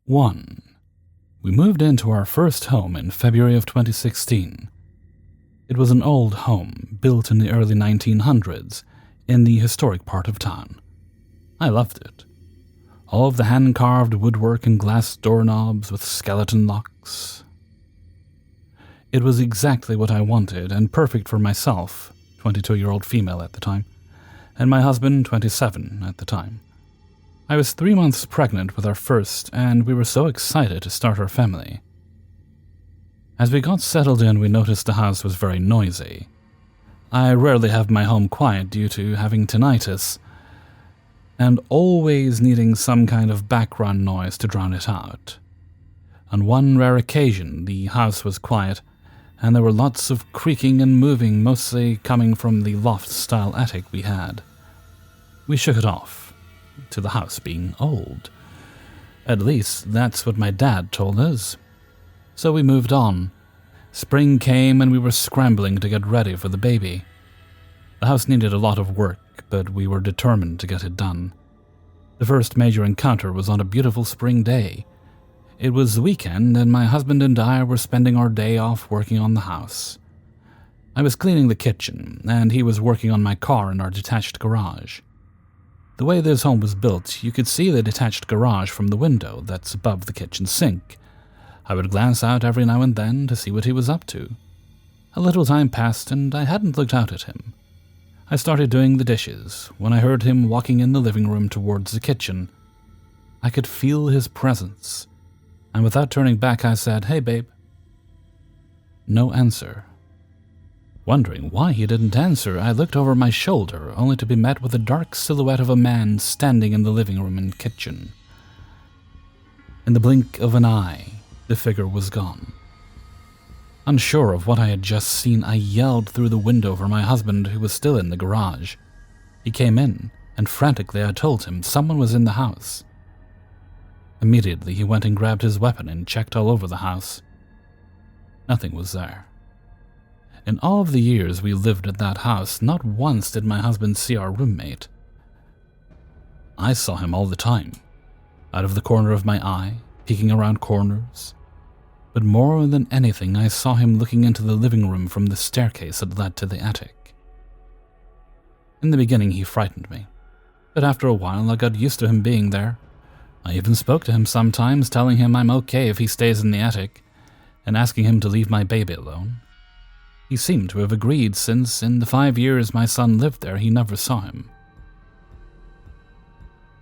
1. We moved into our first home in February of 2016. It was an old home, built in the early 1900s, in the historic part of town. I loved it. All of the hand-carved woodwork and glass doorknobs with skeleton locks. It was exactly what I wanted and perfect for myself, 22-year-old female at the time, and my husband, 27 at the time. I was 3 months pregnant with our first, and we were so excited to start our family. As we got settled in, we noticed the house was very noisy. I rarely have my home quiet due to having tinnitus, and always needing some kind of background noise to drown it out. On one rare occasion, the house was quiet, and there were lots of creaking and moving, mostly coming from the loft-style attic we had. We shook it off, to the house being old. At least, that's what my dad told us. So we moved on. Spring came and we were scrambling to get ready for the baby. The house needed a lot of work, but we were determined to get it done. The first major encounter was on a beautiful spring day. It was the weekend, and my husband and I were spending our day off working on the house. I was cleaning the kitchen, and he was working on my car in our detached garage. The way this home was built, you could see the detached garage from the window that's above the kitchen sink. I would glance out every now and then to see what he was up to. A little time passed, and I hadn't looked out at him. I started doing the dishes when I heard him walking in the living room towards the kitchen. I could feel his presence, and without turning back I said, "Hey, babe." No answer. Wondering why he didn't answer, I looked over my shoulder, only to be met with a dark silhouette of a man standing in the living room and kitchen. In the blink of an eye, the figure was gone. Unsure of what I had just seen, I yelled through the window for my husband, who was still in the garage. He came in, and frantically I told him someone was in the house. Immediately he went and grabbed his weapon and checked all over the house. Nothing was there. In all of the years we lived at that house, not once did my husband see our roommate. I saw him all the time, out of the corner of my eye, peeking around corners. But more than anything, I saw him looking into the living room from the staircase that led to the attic. In the beginning, he frightened me, but after a while I got used to him being there. I even spoke to him sometimes, telling him I'm okay if he stays in the attic, and asking him to leave my baby alone. He seemed to have agreed, since in the 5 years my son lived there, he never saw him.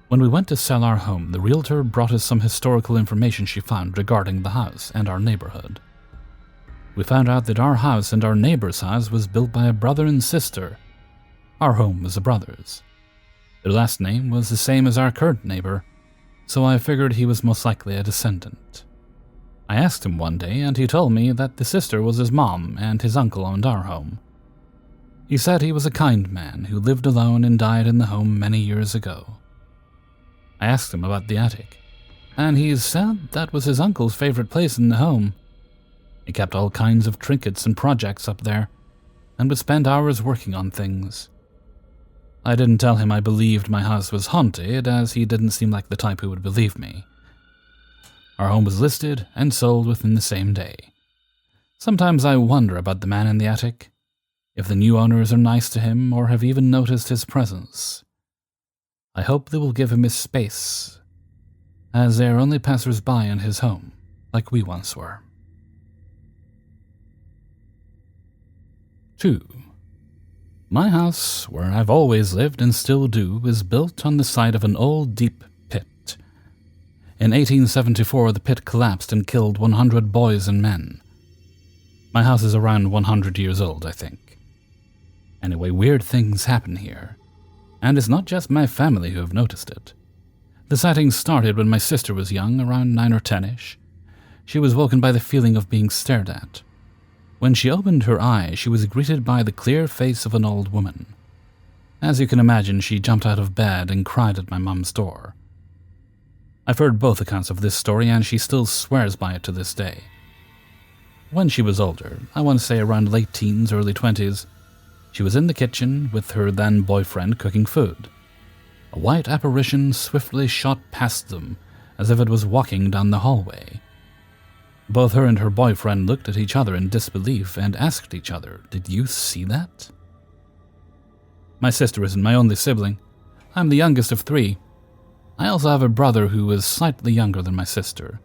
When we went to sell our home, the realtor brought us some historical information she found regarding the house and our neighborhood. We found out that our house and our neighbor's house was built by a brother and sister. Our home was a brother's. Their last name was the same as our current neighbor, so I figured he was most likely a descendant. I asked him one day, and he told me that the sister was his mom and his uncle owned our home. He said he was a kind man who lived alone and died in the home many years ago. I asked him about the attic, and he said that was his uncle's favorite place in the home. He kept all kinds of trinkets and projects up there, and would spend hours working on things. I didn't tell him I believed my house was haunted, as he didn't seem like the type who would believe me. Our home was listed and sold within the same day. Sometimes I wonder about the man in the attic, if the new owners are nice to him or have even noticed his presence. I hope they will give him his space, as they are only passers-by in his home, like we once were. 2. My house, where I've always lived and still do, is built on the side of an old deep pit. In 1874, the pit collapsed and killed 100 boys and men. My house is around 100 years old, I think. Anyway, weird things happen here, and it's not just my family who have noticed it. The sightings started when my sister was young, around 9 or 10-ish. She was woken by the feeling of being stared at. When she opened her eyes, she was greeted by the clear face of an old woman. As you can imagine, she jumped out of bed and cried at my mom's door. I've heard both accounts of this story, and she still swears by it to this day. When she was older, I want to say around late teens, early 20s, she was in the kitchen with her then boyfriend cooking food. A white apparition swiftly shot past them as if it was walking down the hallway. Both her and her boyfriend looked at each other in disbelief and asked each other, "Did you see that?" My sister isn't my only sibling. I'm the youngest of 3. I also have a brother who is slightly younger than my sister.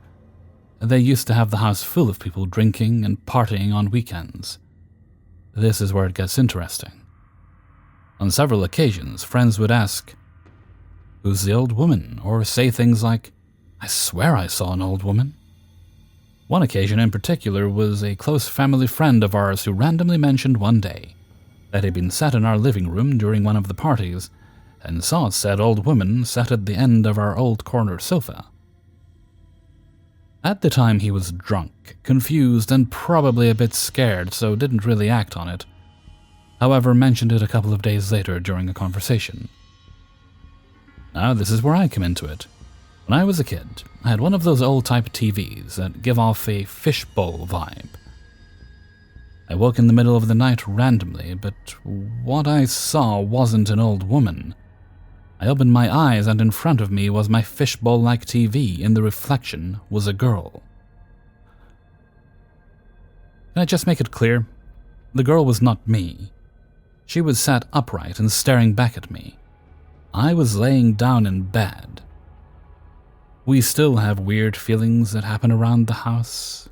They used to have the house full of people drinking and partying on weekends. This is where it gets interesting. On several occasions, friends would ask, "Who's the old woman?" or say things like, "I swear I saw an old woman." One occasion in particular was a close family friend of ours who randomly mentioned one day that he'd been sat in our living room during one of the parties and saw said old woman sat at the end of our old corner sofa. At the time he was drunk, confused, and probably a bit scared, so didn't really act on it. However, mentioned it a couple of days later during a conversation. Now, this is where I come into it. When I was a kid, I had one of those old-type TVs that give off a fishbowl vibe. I woke in the middle of the night randomly, but what I saw wasn't an old woman. I opened my eyes and in front of me was my fishbowl-like TV. In the reflection was a girl. Can I just make it clear? The girl was not me. She was sat upright and staring back at me. I was laying down in bed. We still have weird feelings that happen around the house.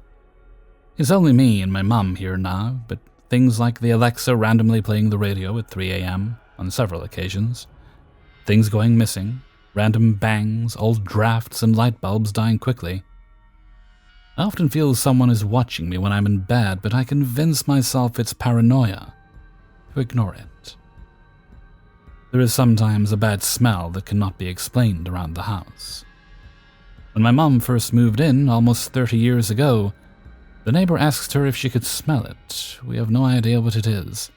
It's only me and my mum here now, but things like the Alexa randomly playing the radio at 3 a.m. on several occasions, things going missing, random bangs, old drafts, and light bulbs dying quickly. I often feel someone is watching me when I'm in bed, but I convince myself it's paranoia to ignore it. There is sometimes a bad smell that cannot be explained around the house. When my mum first moved in, almost 30 years ago, the neighbor asked her if she could smell it. We have no idea what it is.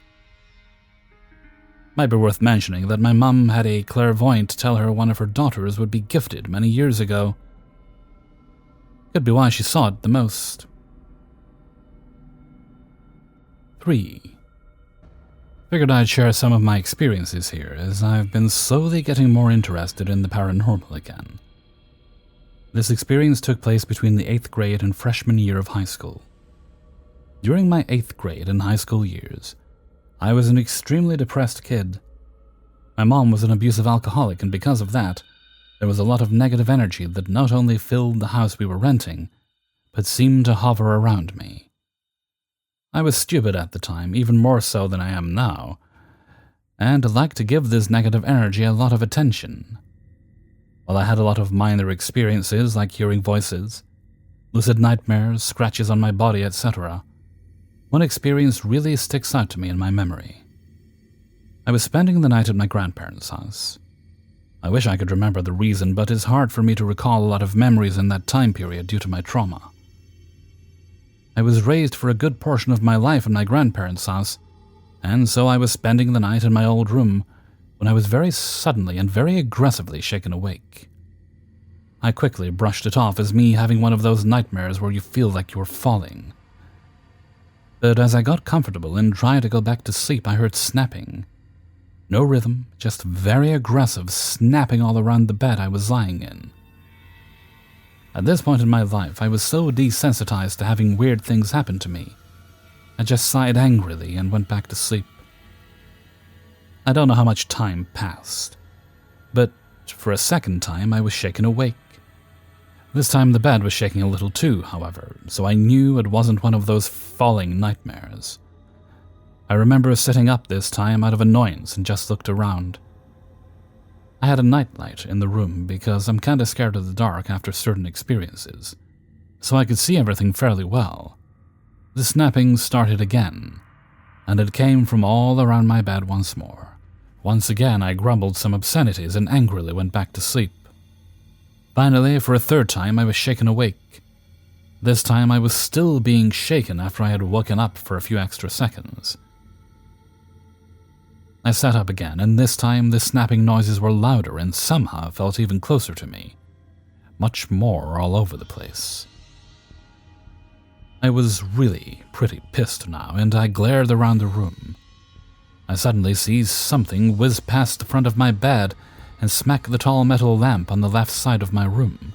Might be worth mentioning that my mum had a clairvoyant tell her one of her daughters would be gifted many years ago. Could be why she saw it the most. 3. Figured I'd share some of my experiences here, as I've been slowly getting more interested in the paranormal again. This experience took place between the 8th grade and freshman year of high school. During my 8th grade and high school years, I was an extremely depressed kid. My mom was an abusive alcoholic, and because of that, there was a lot of negative energy that not only filled the house we were renting, but seemed to hover around me. I was stupid at the time, even more so than I am now, and liked to give this negative energy a lot of attention. While I had a lot of minor experiences like hearing voices, lucid nightmares, scratches on my body, etc., one experience really sticks out to me in my memory. I was spending the night at my grandparents' house. I wish I could remember the reason, but it's hard for me to recall a lot of memories in that time period due to my trauma. I was raised for a good portion of my life in my grandparents' house, and so I was spending the night in my old room when I was very suddenly and very aggressively shaken awake. I quickly brushed it off as me having one of those nightmares where you feel like you're falling. But as I got comfortable and tried to go back to sleep, I heard snapping. No rhythm, just very aggressive snapping all around the bed I was lying in. At this point in my life, I was so desensitized to having weird things happen to me. I just sighed angrily and went back to sleep. I don't know how much time passed, but for a second time I was shaken awake. This time the bed was shaking a little too, however, so I knew it wasn't one of those falling nightmares. I remember sitting up this time out of annoyance and just looked around. I had a nightlight in the room because I'm kinda scared of the dark after certain experiences, so I could see everything fairly well. The snapping started again, and it came from all around my bed once more. Once again, I grumbled some obscenities and angrily went back to sleep. Finally, for a third time, I was shaken awake. This time, I was still being shaken after I had woken up for a few extra seconds. I sat up again, and this time the snapping noises were louder and somehow felt even closer to me. Much more all over the place. I was really pretty pissed now, and I glared around the room. I suddenly see something whiz past the front of my bed and smack the tall metal lamp on the left side of my room.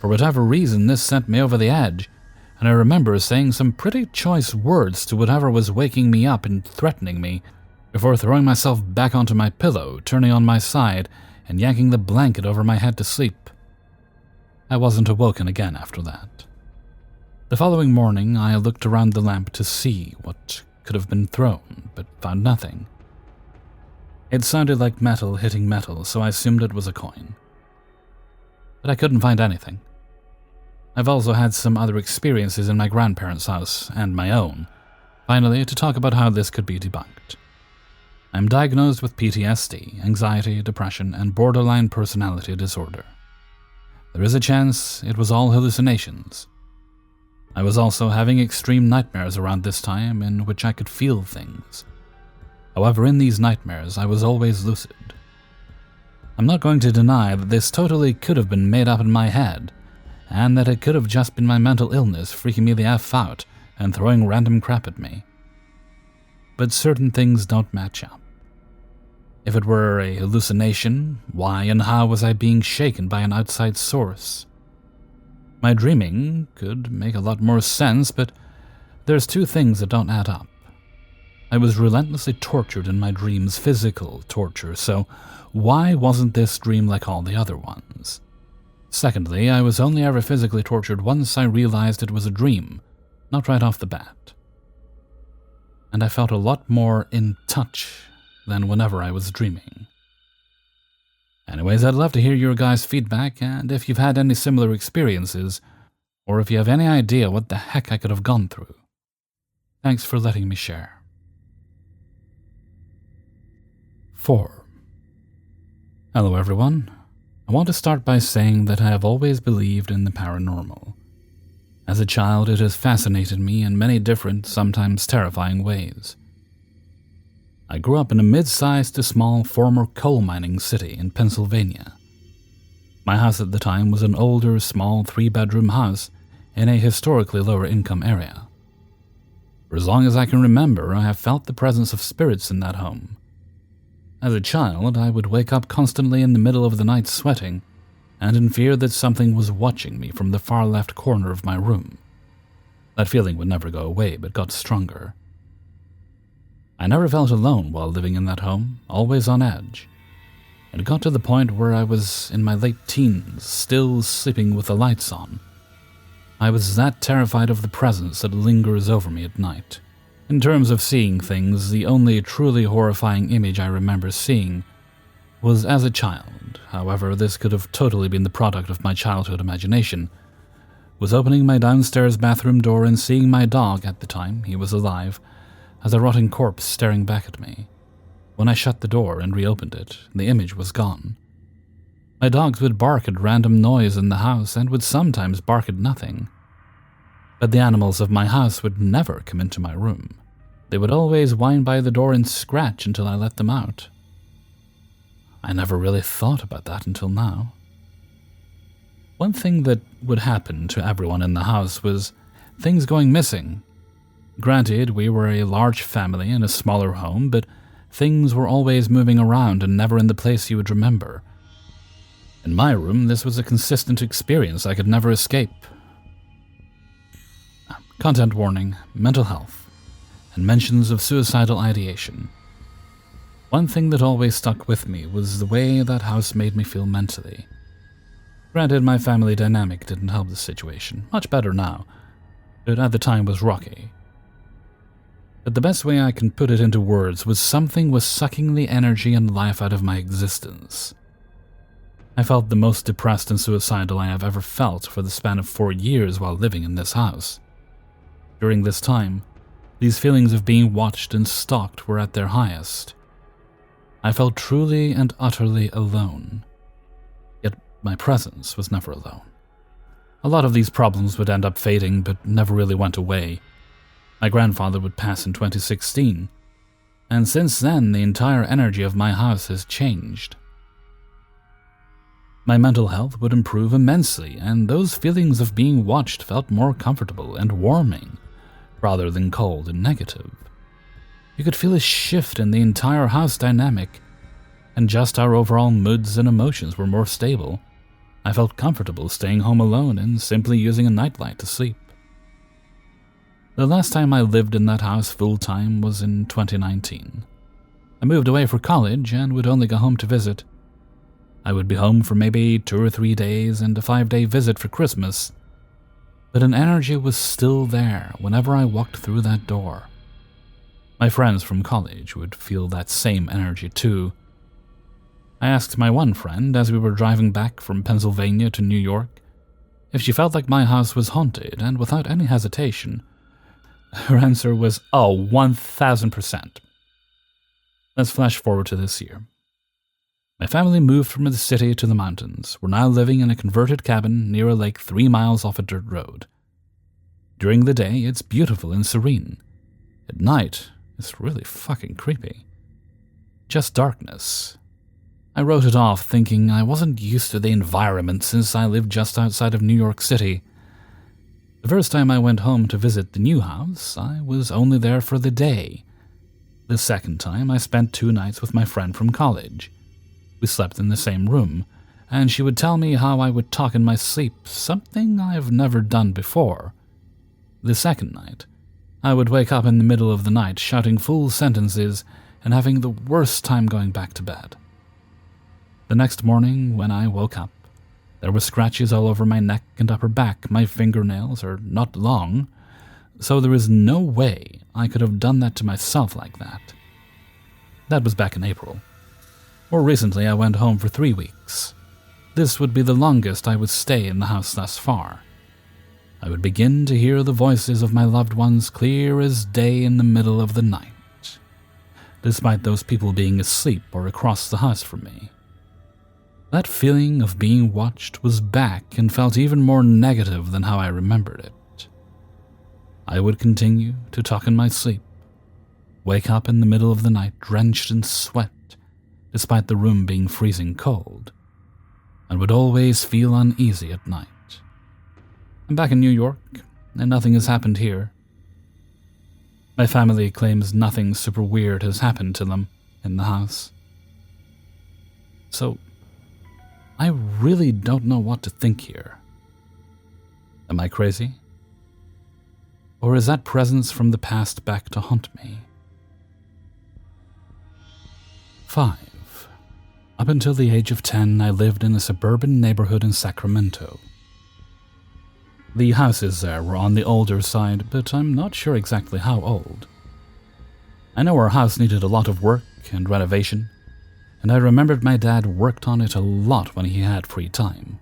For whatever reason, this sent me over the edge, and I remember saying some pretty choice words to whatever was waking me up and threatening me, before throwing myself back onto my pillow, turning on my side, and yanking the blanket over my head to sleep. I wasn't awoken again after that. The following morning, I looked around the lamp to see what could have been thrown, but found nothing. It sounded like metal hitting metal, so I assumed it was a coin. But I couldn't find anything. I've also had some other experiences in my grandparents' house, and my own. Finally, to talk about how this could be debunked. I'm diagnosed with PTSD, anxiety, depression, and borderline personality disorder. There is a chance it was all hallucinations. I was also having extreme nightmares around this time in which I could feel things. However, in these nightmares, I was always lucid. I'm not going to deny that this totally could have been made up in my head, and that it could have just been my mental illness freaking me the F out and throwing random crap at me. But certain things don't match up. If it were a hallucination, why and how was I being shaken by an outside source? My dreaming could make a lot more sense, but there's two things that don't add up. I was relentlessly tortured in my dreams, physical torture, so why wasn't this dream like all the other ones? Secondly, I was only ever physically tortured once I realized it was a dream, not right off the bat. And I felt a lot more in touch than whenever I was dreaming. Anyways, I'd love to hear your guys' feedback, and if you've had any similar experiences, or if you have any idea what the heck I could have gone through. Thanks for letting me share. 4. Hello everyone. I want to start by saying that I have always believed in the paranormal. As a child, it has fascinated me in many different, sometimes terrifying ways. I grew up in a mid-sized to small former coal mining city in Pennsylvania. My house at the time was an older, small 3-bedroom house in a historically lower income area. For as long as I can remember, I have felt the presence of spirits in that home. As a child, I would wake up constantly in the middle of the night sweating, and in fear that something was watching me from the far left corner of my room. That feeling would never go away, but got stronger. I never felt alone while living in that home, always on edge. It got to the point where I was in my late teens, still sleeping with the lights on. I was that terrified of the presence that lingers over me at night. In terms of seeing things, the only truly horrifying image I remember seeing was as a child. However, this could have totally been the product of my childhood imagination. Was opening my downstairs bathroom door and seeing my dog, at the time he was alive, as a rotting corpse staring back at me. When I shut the door and reopened it, the image was gone. My dogs would bark at random noise in the house and would sometimes bark at nothing. But the animals of my house would never come into my room. They would always whine by the door and scratch until I let them out. I never really thought about that until now. One thing that would happen to everyone in the house was things going missing. Granted, we were a large family in a smaller home, but things were always moving around and never in the place you would remember. In my room, this was a consistent experience I could never escape. Content warning, mental health, and mentions of suicidal ideation. One thing that always stuck with me was the way that house made me feel mentally. Granted, my family dynamic didn't help the situation, much better now, but at the time was rocky. But the best way I can put it into words was something was sucking the energy and life out of my existence. I felt the most depressed and suicidal I have ever felt for the span of 4 years while living in this house. During this time, these feelings of being watched and stalked were at their highest. I felt truly and utterly alone. Yet my presence was never alone. A lot of these problems would end up fading, but never really went away. My grandfather would pass in 2016, and since then the entire energy of my house has changed. My mental health would improve immensely, and those feelings of being watched felt more comfortable and warming, rather than cold and negative. You could feel a shift in the entire house dynamic, and just our overall moods and emotions were more stable. I felt comfortable staying home alone and simply using a nightlight to sleep. The last time I lived in that house full-time was in 2019. I moved away for college and would only go home to visit. I would be home for maybe 2 or 3 days and a 5-day visit for Christmas, but an energy was still there whenever I walked through that door. My friends from college would feel that same energy too. I asked my one friend as we were driving back from Pennsylvania to New York if she felt like my house was haunted, and without any hesitation, her answer was, "Oh, 1000%. Let's flash forward to this year. My family moved from the city to the mountains. We're now living in a converted cabin near a lake 3 miles off a dirt road. During the day, it's beautiful and serene. At night, it's really fucking creepy. Just darkness. I wrote it off thinking I wasn't used to the environment since I lived just outside of New York City. The first time I went home to visit the new house, I was only there for the day. The second time, I spent 2 nights with my friend from college. We slept in the same room, and she would tell me how I would talk in my sleep, something I've never done before. The second night, I would wake up in the middle of the night shouting full sentences and having the worst time going back to bed. The next morning, when I woke up, there were scratches all over my neck and upper back. My fingernails are not long, so there is no way I could have done that to myself like that. That was back in April. More recently, I went home for 3 weeks. This would be the longest I would stay in the house thus far. I would begin to hear the voices of my loved ones clear as day in the middle of the night, despite those people being asleep or across the house from me. That feeling of being watched was back and felt even more negative than how I remembered it. I would continue to talk in my sleep, wake up in the middle of the night drenched in sweat, despite the room being freezing cold, and would always feel uneasy at night. I'm back in New York, and nothing has happened here. My family claims nothing super weird has happened to them in the house. So, I really don't know what to think here. Am I crazy? Or is that presence from the past back to haunt me? 5. Up until the age of 10, I lived in a suburban neighborhood in Sacramento. The houses there were on the older side, but I'm not sure exactly how old. I know our house needed a lot of work and renovation, and I remembered my dad worked on it a lot when he had free time.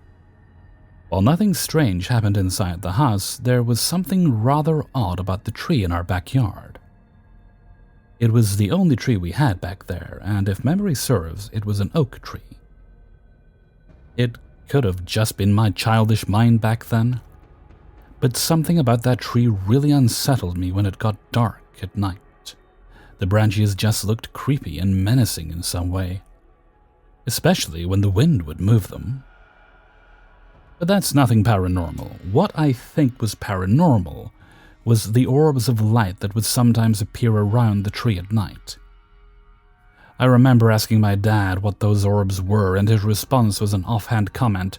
While nothing strange happened inside the house, there was something rather odd about the tree in our backyard. It was the only tree we had back there, and if memory serves, it was an oak tree. It could have just been my childish mind back then, but something about that tree really unsettled me when it got dark at night. The branches just looked creepy and menacing in some way, especially when the wind would move them. But that's nothing paranormal. What I think was paranormal was the orbs of light that would sometimes appear around the tree at night. I remember asking my dad what those orbs were, and his response was an offhand comment,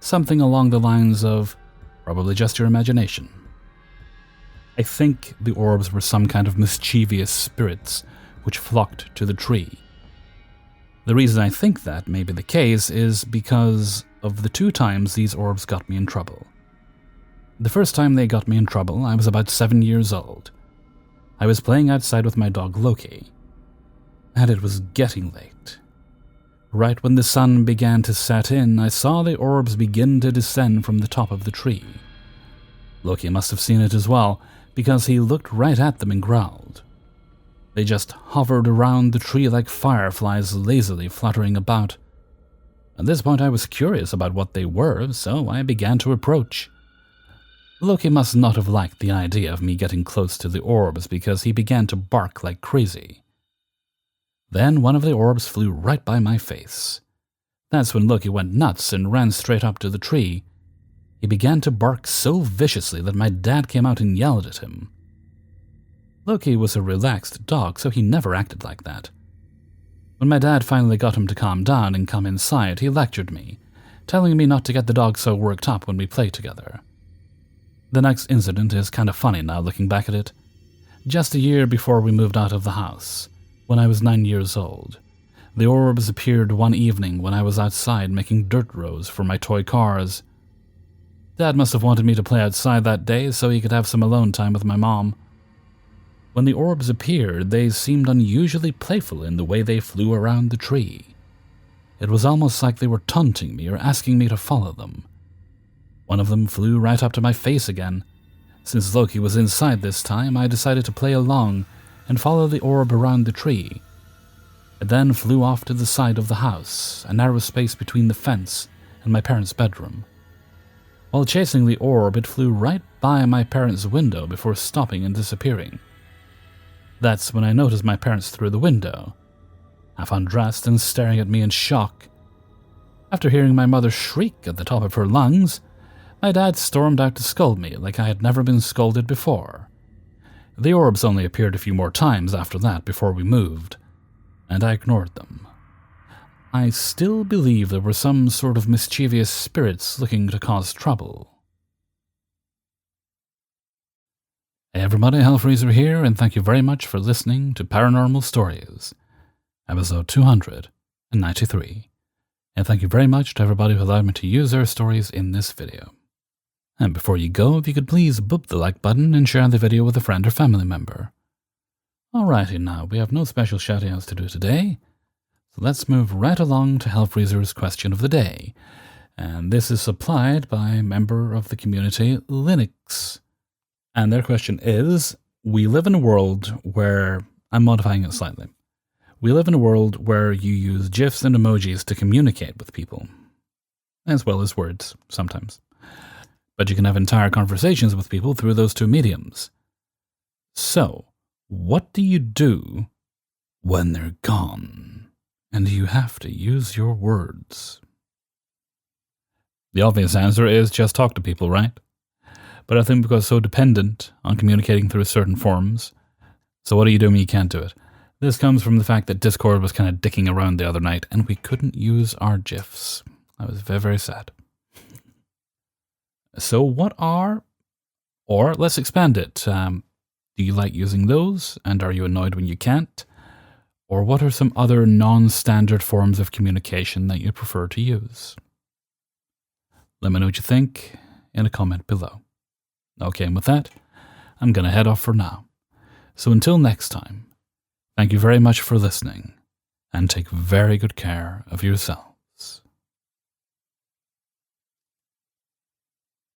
something along the lines of, "Probably just your imagination." I think the orbs were some kind of mischievous spirits which flocked to the tree. The reason I think that may be the case is because of the 2 times these orbs got me in trouble. The first time they got me in trouble, I was about 7 years old. I was playing outside with my dog Loki, and it was getting late. Right when the sun began to set in, I saw the orbs begin to descend from the top of the tree. Loki must have seen it as well, because he looked right at them and growled. They just hovered around the tree like fireflies lazily fluttering about. At this point I was curious about what they were, so I began to approach. Loki must not have liked the idea of me getting close to the orbs because he began to bark like crazy. Then one of the orbs flew right by my face. That's when Loki went nuts and ran straight up to the tree. He began to bark so viciously that my dad came out and yelled at him. Loki was a relaxed dog, so he never acted like that. When my dad finally got him to calm down and come inside, he lectured me, telling me not to get the dog so worked up when we play together. The next incident is kind of funny now looking back at it. Just a year before we moved out of the house, when I was 9 years old, the orbs appeared one evening when I was outside making dirt roads for my toy cars. Dad must have wanted me to play outside that day so he could have some alone time with my mom. When the orbs appeared, they seemed unusually playful in the way they flew around the tree. It was almost like they were taunting me or asking me to follow them. One of them flew right up to my face again. Since Loki was inside this time, I decided to play along and follow the orb around the tree. It then flew off to the side of the house, a narrow space between the fence and my parents' bedroom. While chasing the orb, it flew right by my parents' window before stopping and disappearing. That's when I noticed my parents through the window, half undressed and staring at me in shock. After hearing my mother shriek at the top of her lungs, my dad stormed out to scold me like I had never been scolded before. The orbs only appeared a few more times after that before we moved, and I ignored them. I still believe there were some sort of mischievous spirits looking to cause trouble. Hey everybody, Hellfreezer here, and thank you very much for listening to Paranormal Stories, episode 293. And thank you very much to everybody who allowed me to use their stories in this video. And before you go, if you could please boop the like button and share the video with a friend or family member. Alrighty now, we have no special shoutouts to do today, so let's move right along to Hellfreezer's question of the day. And this is supplied by a member of the community, Linux. And their question is, we live in a world where, I'm modifying it slightly, we live in a world where you use GIFs and emojis to communicate with people, as well as words, sometimes. But you can have entire conversations with people through those two mediums. So, what do you do when they're gone, and you have to use your words? The obvious answer is just talk to people, right? But I think because so dependent on communicating through certain forms, so what do you do when you can't do it? This comes from the fact that Discord was kind of dicking around the other night, and we couldn't use our GIFs. I was very, very sad. So what are, or let's expand it, do you like using those, and are you annoyed when you can't? Or what are some other non-standard forms of communication that you prefer to use? Let me know what you think in a comment below. Okay, and with that, I'm going to head off for now. So until next time, thank you very much for listening, and take very good care of yourself.